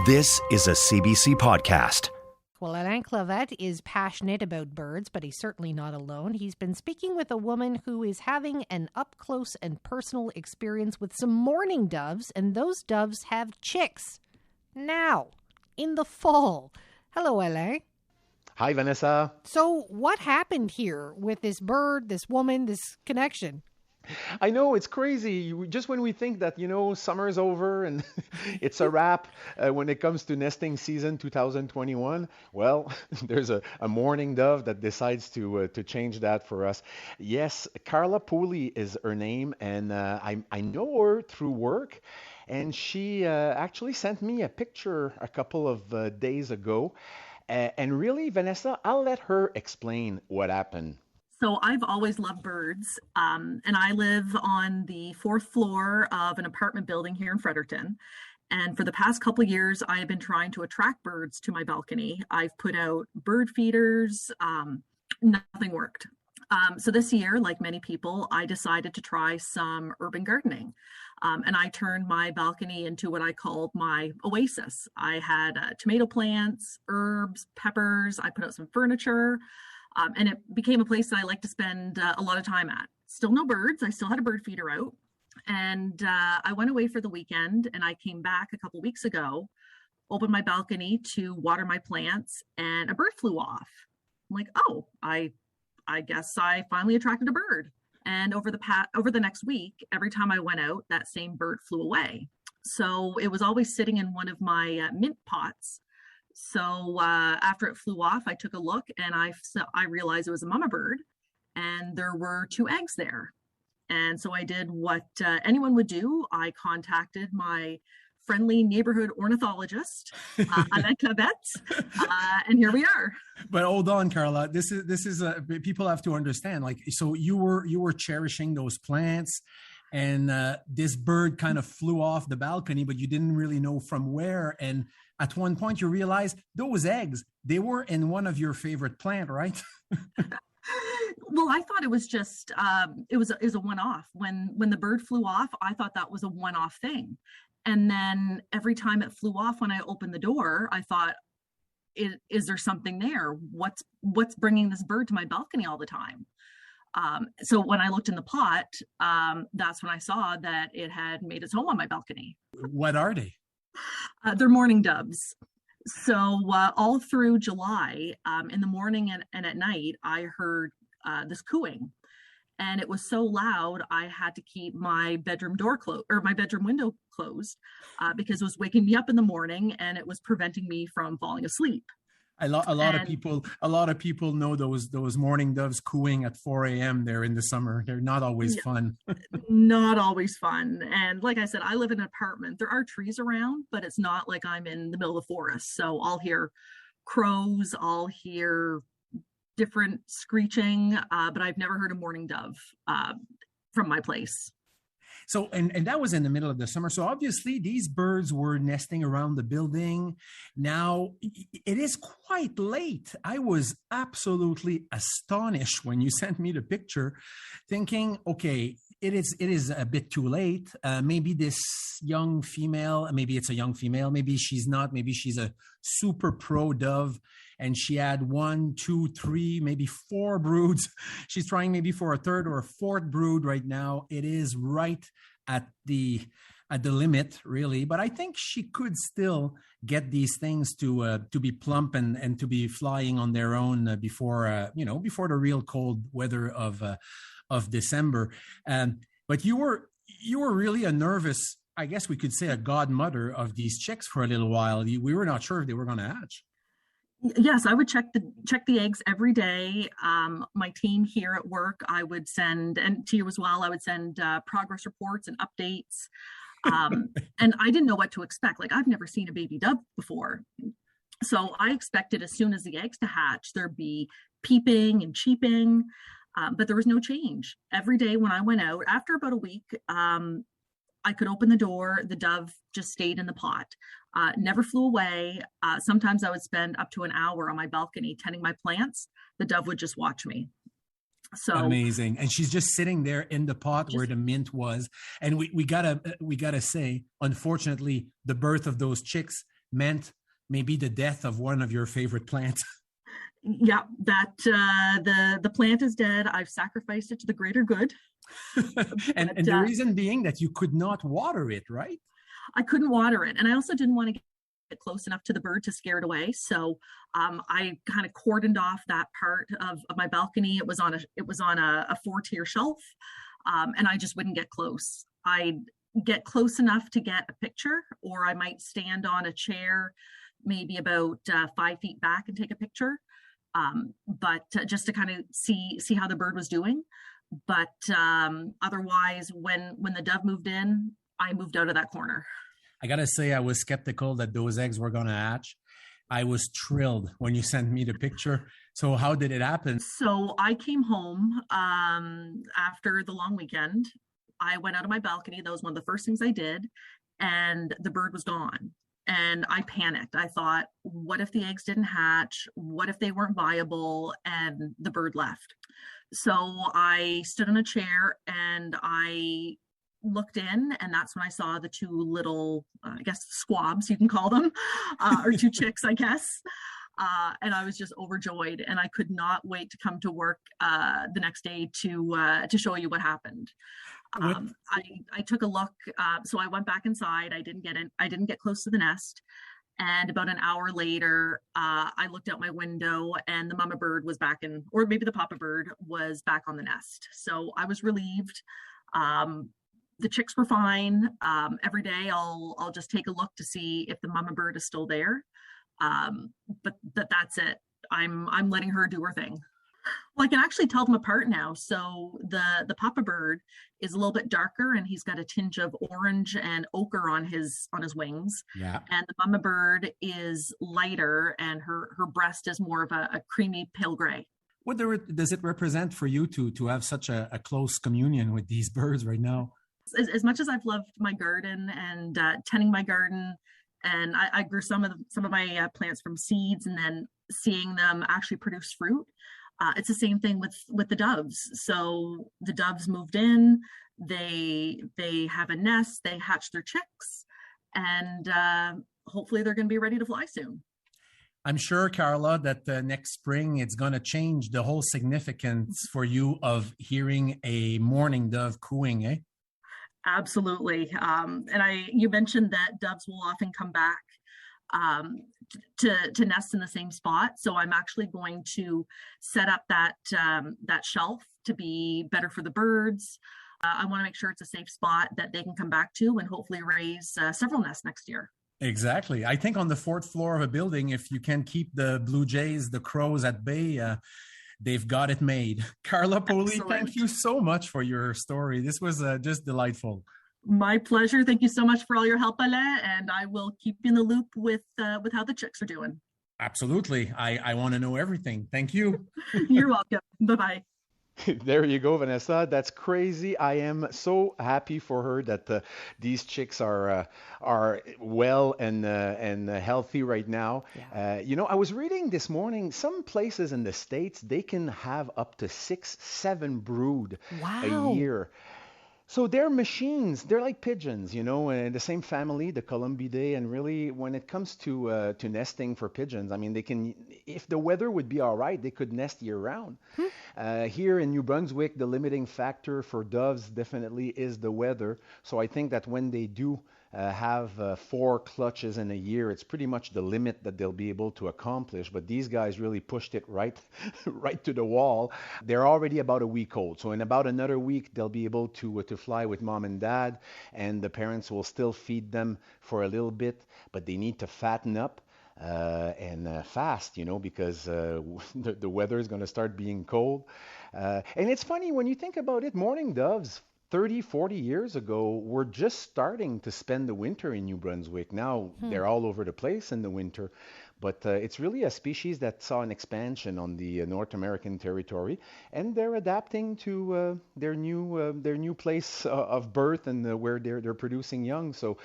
This is a CBC podcast. Well, Alain Clavette is passionate about birds, but he's certainly not alone. He's been speaking with a woman who is having an up-close and personal experience with some mourning doves, and those doves have chicks now, in the fall. Hello, Alain. Hi, Vanessa. So what happened here with this bird, this woman, this connection? I know, it's crazy. Just when we think that, summer's over and it's a wrap when it comes to nesting season 2021, well, there's a mourning dove that decides to change that for us. Yes, Carla Pooley is her name, and I know her through work. And she actually sent me a picture a couple of days ago. And really, Vanessa, I'll let her explain what happened. So I've always loved birds, and I live on the fourth floor of an apartment building here in Fredericton. And for the past couple of years, I have been trying to attract birds to my balcony. I've put out bird feeders, nothing worked. So this year, like many people, I decided to try some urban gardening. And I turned my balcony into what I called my oasis. I had tomato plants, herbs, peppers. I put out some furniture. And it became a place that I like to spend a lot of time at. Still no birds. I still had a bird feeder out. And I went away for the weekend, and I came back a couple weeks ago, opened my balcony to water my plants, and a bird flew off. I'm like, oh, I guess I finally attracted a bird. And over the next week, every time I went out, that same bird flew away. So it was always sitting in one of my mint pots. So after it flew off, I took a look, and I realized it was a mama bird, and there were 2 eggs there. And so I did what anyone would do. I contacted my friendly neighborhood ornithologist, Alain Clavette, and here we are. But hold on, Carla. This is people have to understand. Like, so you were cherishing those plants, and this bird kind of flew off the balcony, but you didn't really know from where. And at one point, you realized those eggs, they were in one of your favorite plant, right? Well, I thought it was just it was a one-off. When the bird flew off, I thought that was a one-off thing. And then every time it flew off, when I opened the door, I thought, is there something there? What's bringing this bird to my balcony all the time? So when I looked in the pot, that's when I saw that it had made its home on my balcony. What are they? They're mourning doves. So all through July, in the morning and at night, I heard this cooing. And it was so loud, I had to keep my bedroom door closed, or my bedroom window closed, because it was waking me up in the morning, and it was preventing me from falling asleep. A lot of people know those mourning doves cooing at 4 a.m. there in the summer. They're not always fun. Not always fun. And like I said, I live in an apartment. There are trees around, but it's not like I'm in the middle of the forest. So I'll hear crows, I'll hear different screeching, but I've never heard a mourning dove from my place. So, and that was in the middle of the summer. So obviously these birds were nesting around the building. Now it is quite late. I was absolutely astonished when you sent me the picture, thinking, okay, it is a bit too late. Maybe this young female, maybe it's a young female, maybe she's not, maybe she's a super pro dove, and she had 1, 2, 3, maybe 4 broods. She's trying maybe for a third or a fourth brood right now. It is right at the limit, really. But I think she could still get these things to be plump and to be flying on their own before the real cold weather of December. But you were really a nervous, I guess we could say, a godmother of these chicks for a little while. We were not sure if they were going to hatch. Yes, I would check the eggs every day. My team here at work, I would send, and to you as well, I would send progress reports and updates. And I didn't know what to expect. Like, I've never seen a baby dove before. So I expected as soon as the eggs to hatch, there'd be peeping and cheeping, but there was no change. Every day when I went out, after about a week, I could open the door, the dove just stayed in the pot. Never flew away. Sometimes I would spend up to an hour on my balcony tending my plants. The dove would just watch me. So amazing. And she's just sitting there in the pot where the mint was. And we gotta say, unfortunately, the birth of those chicks meant maybe the death of one of your favorite plants. Yeah, that the plant is dead. I've sacrificed it to the greater good. and the reason being that you could not water it, right? I couldn't water it, and I also didn't want to get close enough to the bird to scare it away. So I kind of cordoned off that part of my balcony. It was on a 4-tier shelf, and I just wouldn't get close. I'd get close enough to get a picture, or I might stand on a chair, maybe about 5 feet back, and take a picture. But just to kind of see how the bird was doing. But otherwise, when the dove moved in, I moved out of that corner. I gotta say, I was skeptical that those eggs were gonna hatch. I was thrilled when you sent me the picture. So how did it happen? So I came home after the long weekend. I went out of my balcony. That was one of the first things I did, and the bird was gone. And I panicked. I thought, what if the eggs didn't hatch? What if they weren't viable and the bird left? So I stood on a chair and I looked in, and that's when I saw the 2 little, I guess, squabs, you can call them, or 2 chicks, I guess. And I was just overjoyed, and I could not wait to come to work the next day to show you what happened. I took a look. So I went back inside. I didn't get close to the nest. And about an hour later, I looked out my window, and the mama bird was back or maybe the papa bird was back on the nest. So I was relieved. The chicks were fine. Every day I'll just take a look to see if the mama bird is still there. But that's it. I'm letting her do her thing. Well, I can actually tell them apart now. So the papa bird is a little bit darker, and he's got a tinge of orange and ochre on his wings. Yeah. And the mama bird is lighter, and her breast is more of a creamy pale gray. What does it represent for you to have such a close communion with these birds right now? As much as I've loved my garden and tending my garden, and I grew some of my plants from seeds, and then seeing them actually produce fruit. It's the same thing with the doves. So the doves moved in, they have a nest, they hatch their chicks, and hopefully they're going to be ready to fly soon. I'm sure, Carla, that next spring it's going to change the whole significance for you of hearing a mourning dove cooing, eh? Absolutely. And you mentioned that doves will often come back to nest in the same spot. So I'm actually going to set up that shelf to be better for the birds. I want to make sure it's a safe spot that they can come back to and hopefully raise several nests next year. Exactly. I think on the 4th floor of a building, if you can keep the blue jays, the crows at bay, they've got it made. Carla Polley, thank you so much for your story. This was just delightful. My pleasure. Thank you so much for all your help, Alain, and I will keep you in the loop with how the chicks are doing. Absolutely. I want to know everything. Thank you. You're welcome. Bye-bye. There you go, Vanessa. That's crazy. I am so happy for her that these chicks are well and healthy right now. Yeah. I was reading this morning, some places in the States, they can have up to 6-7 brood a year. So they're machines. They're like pigeons, the same family, the Columbidae. And really, when it comes to nesting for pigeons, I mean, they can, if the weather would be all right, they could nest year round. Here in New Brunswick, the limiting factor for doves definitely is the weather. So I think that when they do have 4 clutches in a year, it's pretty much the limit that they'll be able to accomplish. But these guys really pushed it right to the wall. They're already about a week old, so in about another week they'll be able to fly with mom and dad, and the parents will still feed them for a little bit, but they need to fatten up and fast, because the weather is going to start being cold. And it's funny when you think about it, mourning doves 30, 40 years ago, we're just starting to spend the winter in New Brunswick. Now they're all over the place in the winter, but it's really a species that saw an expansion on the North American territory, and they're adapting to their new place of birth and where they're producing young. So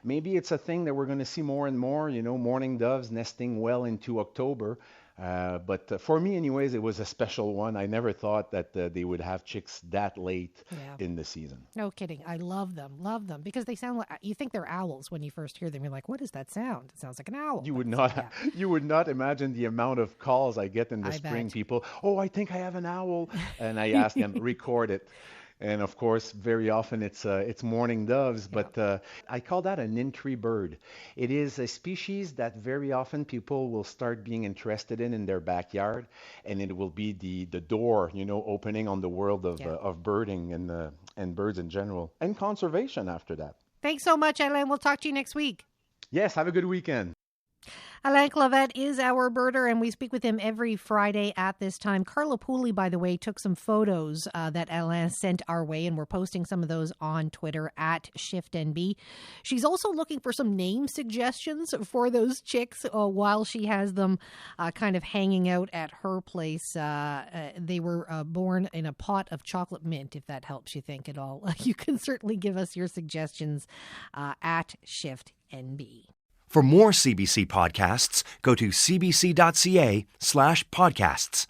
maybe it's a thing that we're going to see more and more. Mourning doves nesting well into October. But for me, anyways, it was a special one. I never thought that they would have chicks that late in the season. No kidding. I love them because they sound like, you think they're owls when you first hear them. You're like, what is that sound? It sounds like an owl. You would not imagine the amount of calls I get in the spring. People, oh, I think I have an owl, and I ask them record it. And of course, very often it's mourning doves, but I call that an in-tree bird. It is a species that very often people will start being interested in their backyard, and it will be the door, opening on the world of birding and birds in general, and conservation after that. Thanks so much, Alain. We'll talk to you next week. Yes, have a good weekend. Alain Clavette is our birder, and we speak with him every Friday at this time. Carla Pooley, by the way, took some photos that Alain sent our way, and we're posting some of those on Twitter at ShiftNB. She's also looking for some name suggestions for those chicks while she has them kind of hanging out at her place. They were born in a pot of chocolate mint, if that helps you think at all. You can certainly give us your suggestions at ShiftNB. For more CBC podcasts, go to cbc.ca/podcasts.